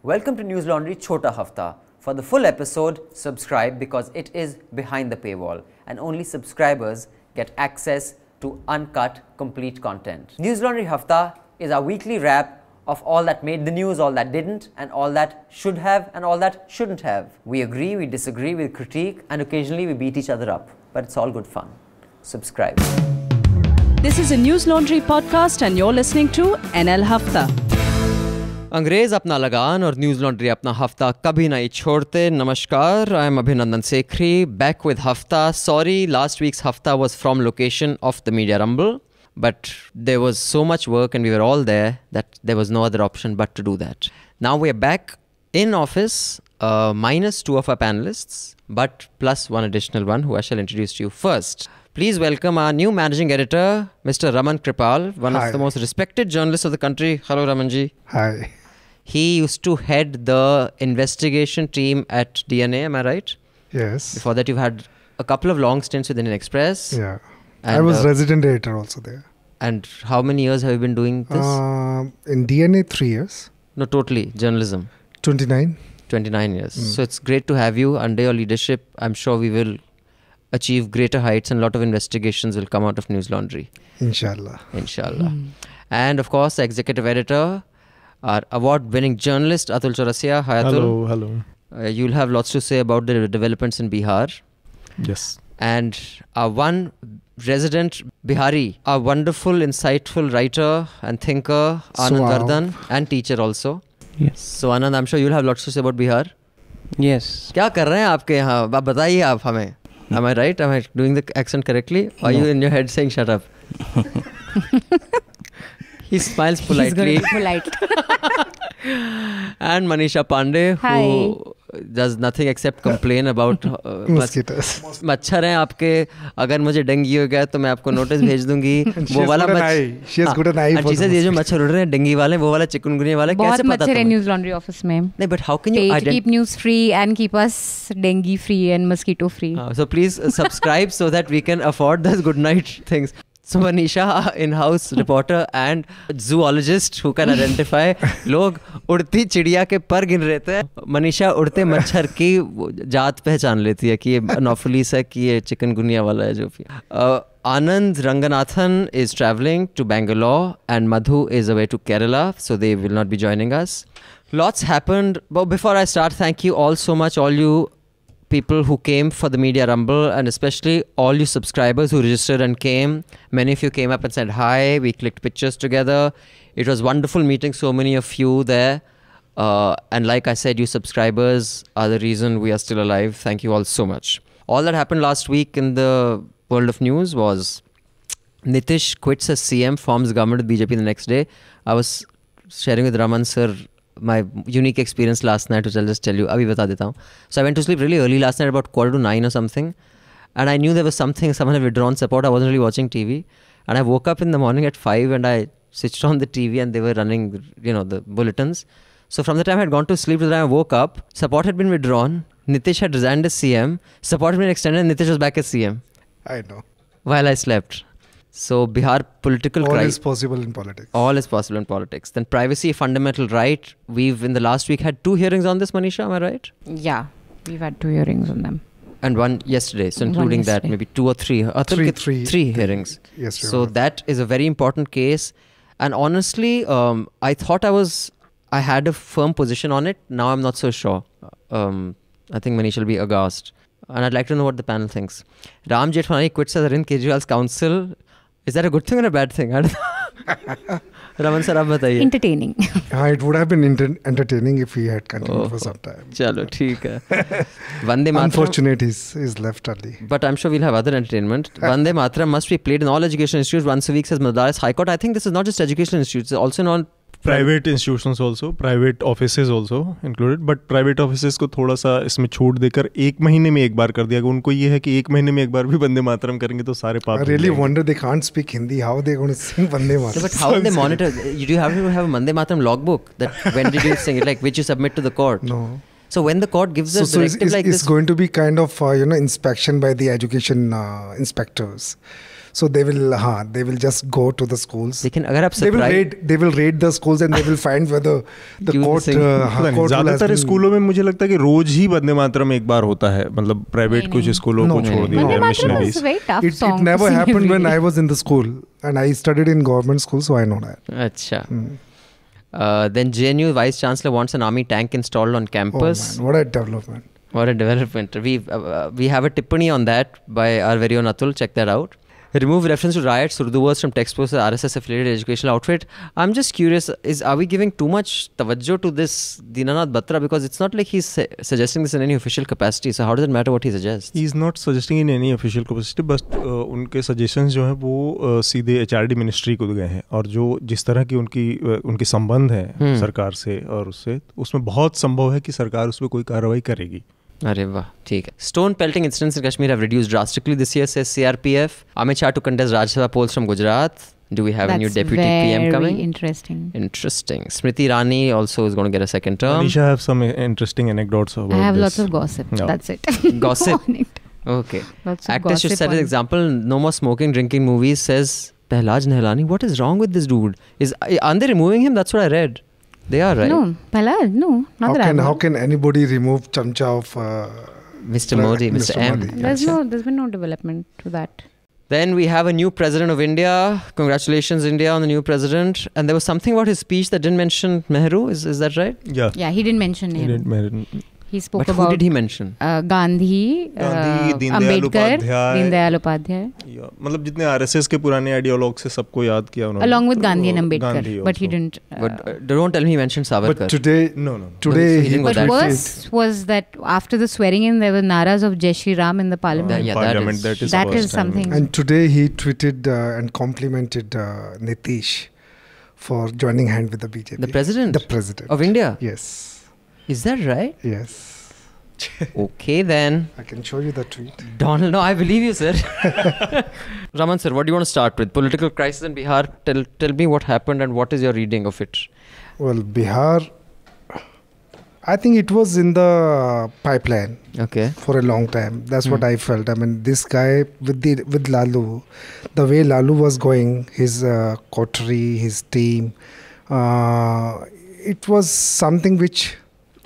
Welcome to Newslaundry Chhota Hafta. For the full episode, subscribe because it is behind the paywall and only subscribers get access to uncut, complete content. Newslaundry Hafta is our weekly wrap of all that made the news, all that didn't, and all that should have and all that shouldn't have. We agree, we disagree, we critique, and occasionally we beat each other up. But it's all good fun. Subscribe. This is a Newslaundry podcast and you're listening to NL Hafta. अंग्रेज अपना लगान और news laundry अपना हफ्ता कभी नहीं छोड़ते. नमस्कार, आई एम अभिनंदन सेखरी, बैक विद हफ्ता. सॉरी, लास्ट वीक्स हफ्ता was from location of the media rumble, but there was so much work and we were all there that there was no other option but to do that. Now we are back in office, minus two of our panelists, but plus one additional one who I shall introduce to you first. Please welcome our new managing editor, Mr. Raman Kripal, one Hi. of the most respected journalists of the country. Hello, Ramanji. Hi. He used to head the investigation team at DNA, am I right? Yes. Before that, you've had a couple of long stints with Indian Express. Yeah. And, I was resident editor also there. And how many years have you been doing this? In DNA, 3 years. No, totally. Journalism. 29. 29 years. So it's great to have you under your leadership. I'm sure we will achieve greater heights and a lot of investigations will come out of Newslaundry. Inshallah. Inshallah. And of course, the executive editor, our award-winning journalist, Atul Chaurasia. Hi, Atul. Hello. You'll have lots to say about the developments in Bihar. Yes. And our one resident Bihari, our wonderful, insightful writer and thinker, Anand Wow. Vardhan, and teacher also. Yes. So Anand, I'm sure you'll have lots to say about Bihar. Yes. क्या कर रहे हैं आपके यहाँ? आप बताइए आप हमें. Am I right? Am I doing the accent correctly? Or are you in your head saying shut up? He smiles politely. He's going to be polite. And Manisha Pandey, Hi. who does nothing except complain about Mosquitoes. मच्छर हैं आपके. अगर मुझे dengue हो गया तो मैं आपको नोटिस भेज दूंगी. वो वाला She has got an eye for ये जो मच्छर उड़ रहे हैं डेंगू वाले, वो वाला चिकनगुनिया वाले, बहुत कैसे पता मच्छर है तुम्हें? न्यूज़ लॉन्ड्री ऑफिस में. नहीं, but how can you To keep news free and keep us dengue free and mosquito free. So please subscribe so that we can afford those good night things. So Manisha, in-house reporter and zoologist who can identify, लोग उड़ती चिड़िया के पर गिन रहे थे. मनीषा उड़ते मच्छर की जात पहचान लेती है कि ये अनोफिलिस है, कि ये चिकनगुनिया वाला है जो भी. Anand Ranganathan is traveling to Bangalore and Madhu is away to Kerala, so they will not be joining us. Lots happened. But before I start, thank you all so much, all you people who came for the Media Rumble, and especially all you subscribers who registered and came. Many of you came up and said hi. We clicked pictures together. It was wonderful meeting so many of you there. And like I said, you subscribers are the reason we are still alive. Thank you all so much. All that happened last week in the world of news was Nitish quits as CM, forms government with BJP the next day. I was sharing with Raman sir my unique experience last night, which I'll just tell you. Abhi bata deta hu. So I went to sleep really early last night, about 8:45 or something. And I knew there was something, someone had withdrawn support. I wasn't really watching TV. And I woke up in the morning at 5 and I switched on the TV and they were running, the bulletins. So from the time I had gone to sleep to the time I woke up, support had been withdrawn. Nitish had resigned as CM. Support had been extended and Nitish was back as CM. I know. While I slept. So Bihar political All crisis. is possible in politics. All is possible in politics. Then privacy, fundamental right. We've in the last week had 2 hearings on this, Manisha, am I right? Yeah, we've had 2 hearings on them. And one yesterday. So including that, yesterday. maybe 2 or 3. Three hearings. Yes. So that is a very important case. And honestly, I thought I had a firm position on it. Now I'm not so sure. I think Manisha will be aghast. And I'd like to know what the panel thinks. Ram Jethwani quits as Arvind Kejriwal's counsel. Is that a good thing or a bad thing? Raman sir, aap bataiye. Entertaining. It would have been entertaining if he had continued for some time. Chalo, theek hai. Vande Mataram. Unfortunate he's left early. But I'm sure we'll have other entertainment. Vande Mataram must be played in all educational institutes once a week, says Madras High Court. I think this is not just educational institutes, it's also not Private institutions also, private offices also included. But private offices को थोड़ा सा इसमें छूट देकर 1 महीने में एक बार कर दिया. उनको ये है कि 1 महीने में एक बार भी वंदे मातरम करेंगे तो सारे पाप. I really wonder they can't speak Hindi. How are they going to sing Vande Mataram? But how do they monitor? You do have to have a Vande Mataram logbook. That when did you sing it? Like which you submit to the court. No. So when the court gives a directive like it's this, going to be kind of inspection by the education inspectors. So they will just go to the schools. लेकिन अगर आप They will raid the schools and they will find whether the court ज्यादातर स्कूलों में मुझे लगता है कि रोज ही वंदे मातरम एक बार होता है, मतलब प्राइवेट कुछ स्कूलों को छोड़ दिया missionaries. It never happened when I was in the school and I studied in government school, so I know that. अच्छा. Then JNU Vice Chancellor wants an army tank installed on campus. Oh man, what a development. What a development. We have a tippani on that by our very own Atul. Check that out. Remove reference to riots, Urdu words from textbooks of RSS affiliated educational outfit. I'm just curious, are we giving too much tawajjo to this Dinanath Batra? Because it's not like he's suggesting this in any official capacity. So how does it matter what he suggests? He's not suggesting in any official capacity, but उनके suggestions जो हैं वो सीधे HRD Ministry को गए हैं, और जो जिस तरह की उनकी संबंध है सरकार से और उससे, उसमें बहुत संभव है कि सरकार उस पर कोई कार्रवाई करेगी. अरे वाह, ठीक है. Stone pelting incidents in Kashmir have reduced drastically this year, says CRPF. Amit Shah to contest Rajya Sabha polls from Gujarat. Do we have a new deputy PM coming? Interesting. Smriti Irani also is going to get a second term. Anisha, I have some interesting anecdotes about this. I have lots of gossip. No. That's it. Gossip? Okay. Actors should set an example. No more smoking, drinking movies, says Pehlaj Nehlani. What is wrong with this dude? Aren't they removing him? That's what I read. They are, right? No, Pehlaj, no. How can anybody remove Chamcha of Mr. Modi, Mr. M? There's been no development to that. Then we have a new president of India. Congratulations, India, on the new president. And there was something about his speech that didn't mention Nehru. Is that right? Yeah, he didn't mention Nehru. He spoke about... But who did he mention? Gandhi, Ambedkar, Deendayal Upadhyay. मतलब जितने RSS के पुराने ideologue से सबको याद किया उन्होंने. Along with Gandhi and Ambedkar, but he didn't. But don't tell me he mentioned Savarkar. But today, he But worse was that after the swearing in, there were naras of Jai Shri Ram in the parliament. That is something. And today he tweeted and complimented Nitish for joining hand with the BJP. The president? The president. Of India? Yes. Is that right? Yes. Okay then. I can show you the tweet. Donald, no, I believe you, sir. Raman sir, what do you want to start with? Political crisis in Bihar. Tell me what happened and what is your reading of it? Well, Bihar, I think it was in the pipeline. Okay. For a long time. That's what I felt. I mean, this guy with Lalu, the way Lalu was going, his coterie, his team, it was something which...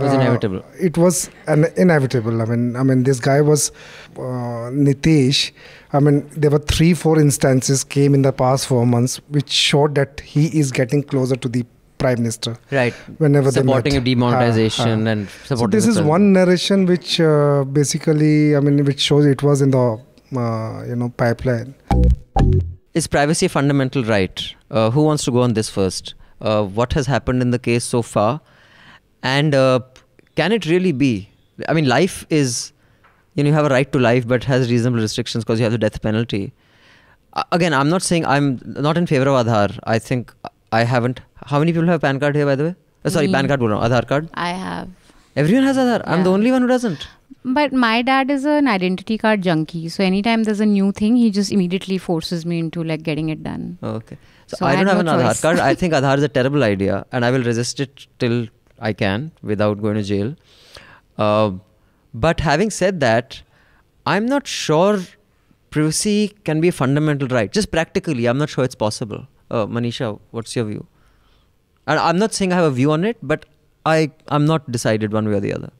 It was inevitable. It was inevitable. I mean, this guy was Nitish. I mean, there were 3-4 instances came in the past 4 months which showed that he is getting closer to the Prime Minister. Right. Whenever supporting they a demonetization and supporting. So this is one narration which basically, I mean, which shows it was in the pipeline. Is privacy a fundamental right? Who wants to go on this first? What has happened in the case so far? And can it really be? I mean, life is, you have a right to life, but has reasonable restrictions because you have the death penalty. Again, I'm not saying I'm not in favor of Aadhaar. I think I haven't. How many people have PAN card here, by the way? Sorry, PAN card, Aadhaar card? I have. Everyone has Aadhaar. I'm the only one who doesn't. But my dad is an identity card junkie. So anytime there's a new thing, he just immediately forces me into getting it done. Okay. So I don't have an Aadhaar card. I think Aadhaar is a terrible idea and I will resist it till I can without going to jail. But having said that, I'm not sure privacy can be a fundamental right. Just practically, I'm not sure it's possible. Manisha, what's your view? And I'm not saying I have a view on it, but I'm not decided one way or the other.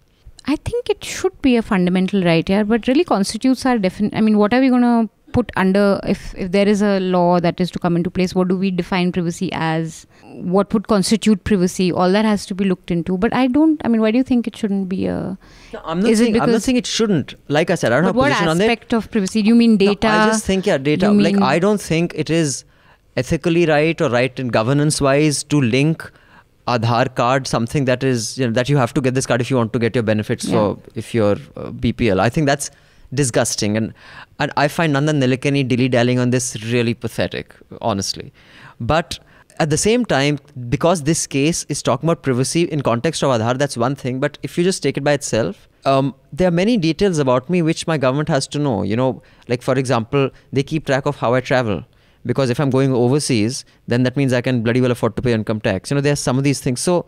I think it should be a fundamental right here, but really constitutes our definite. I mean, what are we going to put under, if there is a law that is to come into place, what do we define privacy as? What would constitute privacy? All that has to be looked into. But why do you think it shouldn't be a... No, I'm not saying it shouldn't. Like I said, I don't have a position on that. What aspect of privacy? Do you mean data? No, I just think, data. I don't think it is ethically right or right in governance-wise to link Aadhaar card, something that is, that you have to get this card if you want to get your benefits if you're BPL. I think that's disgusting. And I find Nandan Nilekani dilly-dallying on this really pathetic, honestly. But at the same time, because this case is talking about privacy in context of Aadhaar, that's one thing. But if you just take it by itself, there are many details about me which my government has to know. Like for example, they keep track of how I travel. Because if I'm going overseas, then that means I can bloody well afford to pay income tax. There are some of these things. So,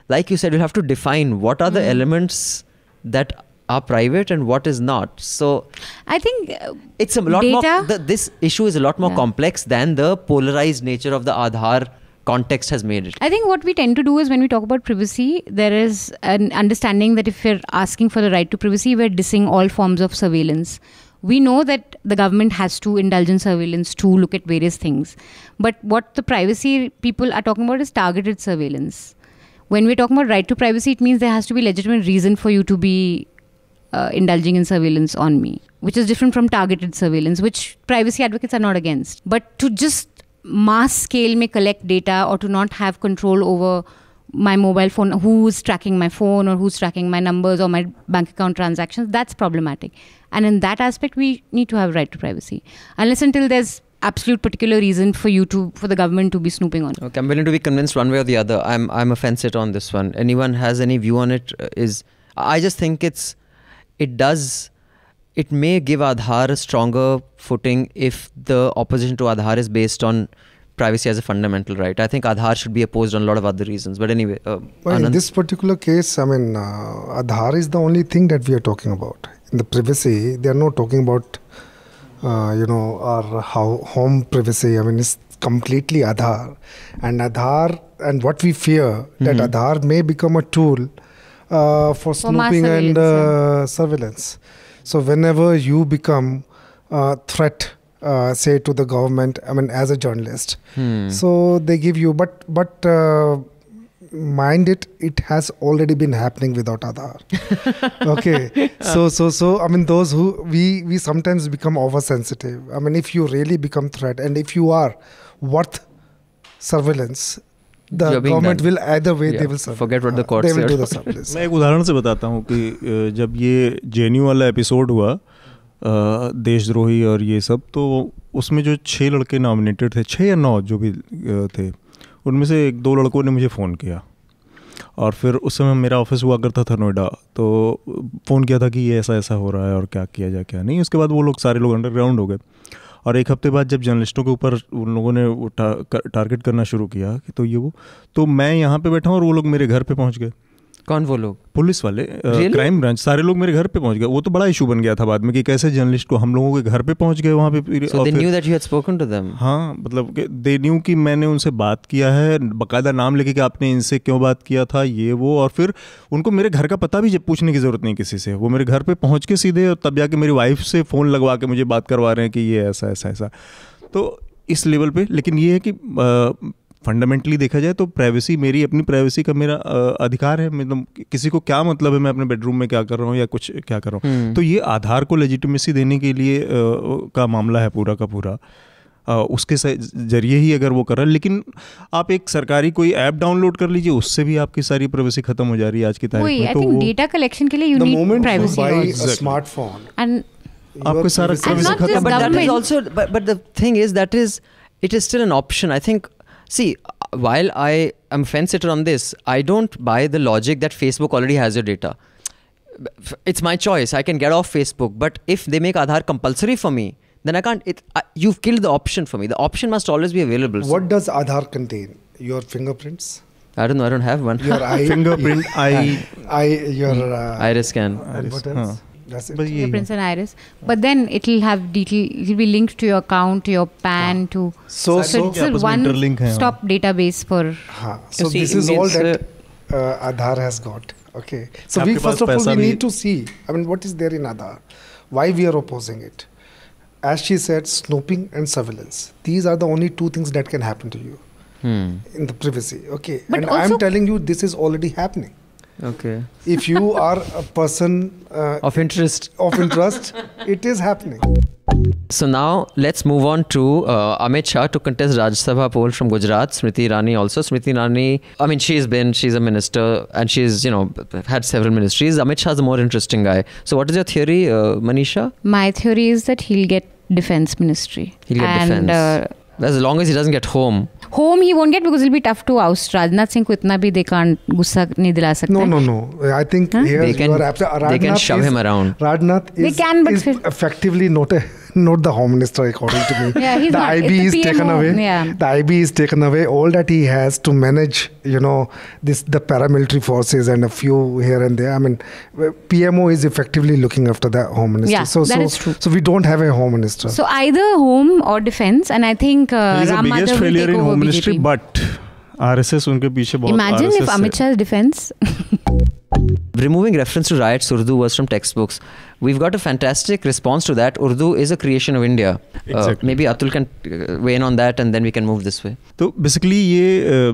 like you said, you'll have to define what are the elements that are private and what is not. So I think it's a lot data, more. This issue is a lot more complex than the polarized nature of the Aadhaar context has made it. I think what we tend to do is when we talk about privacy, there is an understanding that if we're asking for the right to privacy, we're dissing all forms of surveillance. We know that the government has to indulge in surveillance to look at various things. But what the privacy people are talking about is targeted surveillance. When we're talking about right to privacy, it means there has to be legitimate reason for you to be indulging in surveillance on me, which is different from targeted surveillance, which privacy advocates are not against. But to just mass scale may collect data or to not have control over my mobile phone, who's tracking my phone or who's tracking my numbers or my bank account transactions, that's problematic. And in that aspect, we need to have right to privacy. Unless until there's absolute particular reason for the government to be snooping on. Okay, I'm willing to be convinced one way or the other. I'm a fence sitter on this one. Anyone has any view on it? I just think it may give Aadhaar a stronger footing if the opposition to Aadhaar is based on privacy as a fundamental right. I think Aadhaar should be opposed on a lot of other reasons. But anyway, well, in this particular case, I mean, Aadhaar is the only thing that we are talking about. In the privacy, they are not talking about, our home privacy. I mean, it's completely Aadhaar. And what we fear, that Aadhaar may become a tool for snooping and surveillance. So whenever you become a threat, say to the government, I mean, as a journalist, so they give you, but mind it has already been happening without Aadhaar. Okay, so I mean, those who we sometimes become oversensitive. I mean, if you really become threat and if you are worth surveillance, the government will either way they will forget what the court they said. will do the surveillance. मैं एक उदाहरण से बताता हूँ कि जब ये JNU वाला एपिसोड हुआ देशद्रोही और ये सब, तो उसमें जो 6 लड़के नॉमिनेटेड थे, 6 या 9 जो भी थे, उनमें से 1-2 लड़कों ने मुझे फ़ोन किया. और फिर उस समय मेरा ऑफिस हुआ करता था नोएडा, तो फ़ोन किया था कि ये ऐसा ऐसा हो रहा है और क्या किया जाए क्या नहीं. उसके बाद वो लोग सारे लोग अंडरग्राउंड हो गए. और 1 हफ्ते बाद जब जर्नलिस्टों के ऊपर उन लोगों ने टारगेट करना शुरू किया कि तो मैं यहाँ पे बैठा हूँ और वो लोग मेरे घर पे पहुँच गए. कौन वो लोग? पुलिस वाले, क्राइम ब्रांच, सारे लोग मेरे घर पे पहुंच गए. वो तो बड़ा इशू बन गया था बाद में कि कैसे जर्नलिस्ट को हम लोगों के घर पे पहुंच गए वहाँ पे. So they knew that you had spoken to them. हाँ, मतलब they knew कि मैंने उनसे बात किया है, बाकायदा नाम लेके कि आपने इनसे क्यों बात किया था, ये वो. और फिर उनको मेरे घर का पता भी पूछने की ज़रूरत नहीं किसी से. वो मेरे घर पे पहुँच के सीधे, और तब जाके मेरी वाइफ से फ़ोन लगवा के मुझे बात करवा रहे हैं कि ये ऐसा ऐसा ऐसा. तो इस लेवल पे. लेकिन ये है कि फंडामेंटली देखा जाए तो प्राइवेसी, मेरी अपनी प्राइवेसी का मेरा अधिकार है. मतलब किसी को क्या मतलब है मैं अपने बेडरूम में क्या कर रहा हूँ या कुछ क्या कर रहा हूँ. तो ये आधार को लेजिटिमेसी देने के लिए का मामला है पूरा का पूरा. उसके जरिए ही अगर वो कर रहा है. लेकिन आप एक सरकारी कोई ऐप डाउनलोड कर लीजिए, उससे भी आपकी सारी प्राइवेसी खत्म हो जा रही है आज की तारीख में. तो डेटा कलेक्शन के लिए you need privacy smartphone and आपको सारा प्राइवेसी खत्म. But that is also, but the thing is that it is still an option. I think. See, while I am fence sitter on this, I don't buy the logic that Facebook already has your data. It's my choice. I can get off Facebook. But if they make Aadhaar compulsory for me, then I can't. You've killed the option for me. The option must always be available. What does Aadhaar contain? Your fingerprints? I don't know. I don't have one. Your eye, fingerprint, your iris scan. What else? That's it. fingerprints and iris, but then it'll have detail. It'll be linked to your account, to your PAN, to so it's a one-stop database for. So this is all that Aadhaar has got. Okay. So we first of all we need to see. I mean, what is there in Aadhaar? Why we are opposing it? As she said, snooping and surveillance. These are the only 2 things that can happen to you in the privacy. Okay. But and also, I'm telling you, this is already happening. Okay. If you are a person of interest, it is happening. So now let's move on to Amit Shah to contest Rajya Sabha poll from Gujarat. Smriti Irani also. Smriti Irani, I mean, she's a minister and she's, had several ministries. Amit Shah is the more interesting guy. So what is your theory, Manisha? My theory is that he'll get defense ministry. He'll get defense. As long as he doesn't get home. Home he won't get because it'll be tough to oust. Rajnath Singh ko itna bhi they can't gussa nahi dila sakte. No. I think here they can shove him around. Rajnath is effectively not not the Home Minister, according to me. Yeah, he's the not. IB It's is the taken PMO, away. yeah. The IB is taken away. All that he has to manage, the paramilitary forces and a few here and there. I mean, PMO is effectively looking after the Home Minister. Yeah, that is true. So we don't have a Home Minister. So either Home or Defense, and I think He's the Ram biggest Madhav will failure take in over Home Ministry, BJP. but RSS उनके पीछे बहुत Imagine if RSS Amit Shah's defense. Removing reference to riots Urdu was from textbooks. We've got a fantastic response to that. Urdu is a creation of India. Exactly. Maybe Atul can weigh in on that and then we can move this way. तो basically ये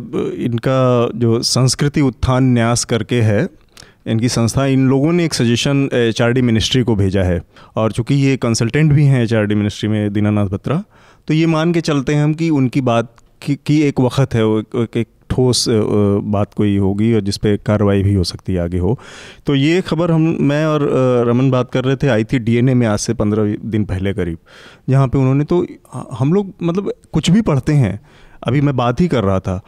इनका जो संस्कृति उत्थान न्यास करके है, इनकी संस्था, इन लोगों ने एक सजेशन HRD मिनिस्ट्री को भेजा है, और चूंकि ये कंसल्टेंट भी हैं HRD मिनिस्ट्री में दीनानाथ बत्रा, तो ये मान के चलते हैं हम कि उनकी बात की एक वक्त है, एक ठोस बात कोई होगी और जिस पे कार्रवाई भी हो सकती है आगे हो। तो ये खबर मैं और रमन बात कर रहे थे, आई थी DNA में आज से 15 दिन पहले करीब, जहाँ पे उन्होंने, तो हम लोग मतलब कुछ भी पढ़ते हैं, अभी मैं बात ही कर रहा था,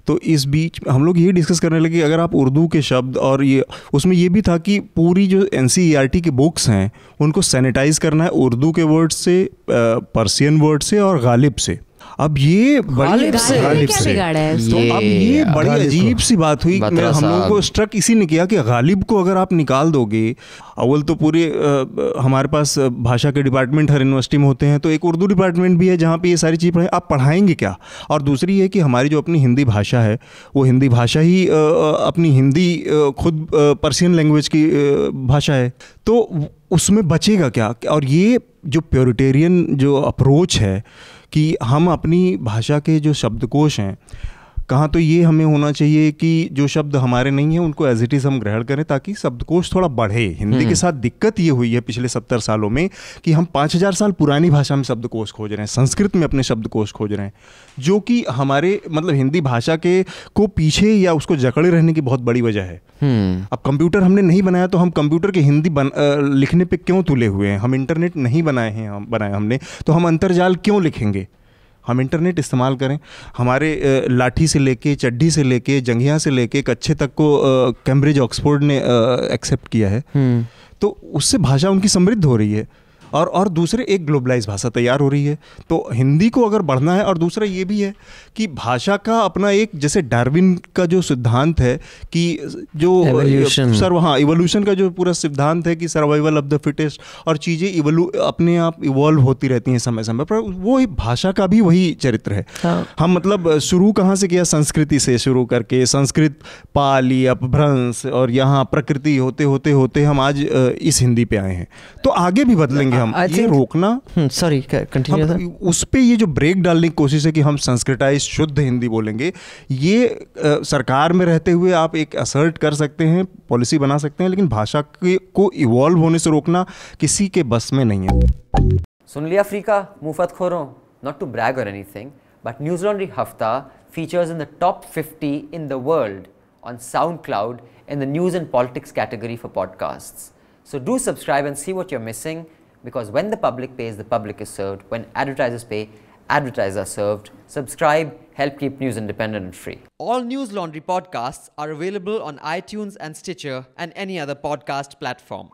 तो इस बीच हम लोग ये डिस्कस करने लगे अगर आप उर्दू के शब्द, और ये उसमें ये भी था कि पूरी जो NCERT की बुक्स हैं उनको सैनिटाइज करना है उर्दू के वर्ड से, पर्सियन वर्ड से और गालिब से। अब ये गालिब से तो अब ये बड़ी अजीब सी बात हुई। हम लोगों को स्ट्रक इसी ने किया कि गालिब को अगर आप निकाल दोगे, अव्वल तो पूरे हमारे पास भाषा के डिपार्टमेंट हर यूनिवर्सिटी में होते हैं, तो एक उर्दू डिपार्टमेंट भी है जहाँ पे ये सारी चीज़ पढ़ाएं, आप पढ़ाएंगे क्या? और दूसरी ये कि हमारी जो अपनी हिंदी भाषा है, वो हिंदी भाषा ही अपनी हिंदी खुद पर्शियन लैंग्वेज की भाषा है, तो उसमें बचेगा क्या? और ये जो प्योरिटेरियन जो अप्रोच है कि हम अपनी भाषा के जो शब्दकोश हैं, कहाँ तो ये हमें होना चाहिए कि जो शब्द हमारे नहीं हैं उनको एज इट इज़ हम ग्रहण करें ताकि शब्दकोश थोड़ा बढ़े। हिंदी के साथ दिक्कत ये हुई है पिछले 70 सालों में कि हम 5000 साल पुरानी भाषा में शब्दकोश खोज रहे हैं, संस्कृत में अपने शब्दकोश खोज रहे हैं, जो कि हमारे मतलब हिंदी भाषा के को पीछे या उसको जकड़े रहने की बहुत बड़ी वजह है। अब कंप्यूटर हमने नहीं बनाया तो हम कंप्यूटर के हिंदी लिखने पे क्यों तुले हुए हैं? हम इंटरनेट नहीं बनाए हैं, बनाए हमने तो हम अंतर्जाल क्यों लिखेंगे? हम इंटरनेट इस्तेमाल करें। हमारे लाठी से लेके, चड्ढी से लेके, जंघिया से लेके कच्छे तक को कैम्ब्रिज ऑक्सफोर्ड ने एक्सेप्ट किया है, तो उससे भाषा उनकी समृद्ध हो रही है और दूसरे एक ग्लोबलाइज भाषा तैयार हो रही है। तो हिंदी को अगर बढ़ना है, और दूसरा ये भी है कि भाषा का अपना एक, जैसे डार्विन का जो सिद्धांत है कि जो इवोल्यूशन का जो पूरा सिद्धांत है कि सर्वाइवल ऑफ द फिटेस्ट, और चीज़ें अपने आप इवॉल्व होती रहती हैं समय समय पर, वो भाषा का भी वही चरित्र है। हम मतलब शुरू कहाँ से किया? संस्कृति से शुरू करके, संस्कृत, पाली, अपभ्रंश और यहाँ प्रकृति होते होते होते हम आज इस हिंदी पे आए हैं। तो आगे भी बदलेंगे हम, ये रोकना। Sorry, continue. उस पे ये जो ब्रेक डालने की कोशिश है कि हम संस्कृताइज शुद्ध हिंदी बोलेंगे, ये सरकार में रहते हुए आप एक असर्ट कर सकते हैं, पॉलिसी बना सकते हैं, लेकिन भाषा को इवॉल्व होने से रोकना किसी के बस में नहीं है। सुन लिया अफ्रीका मुफत खोरों? Not to brag or anything, but Newslaundry Hafta features in the top 50 in the world on SoundCloud in the news and politics category for podcasts. So do subscribe and see what you're missing, because when the public pays, the public is served. When advertisers pay, advertisers are served. Subscribe, help keep news independent and free. All Newslaundry podcasts are available on iTunes and Stitcher and any other podcast platform.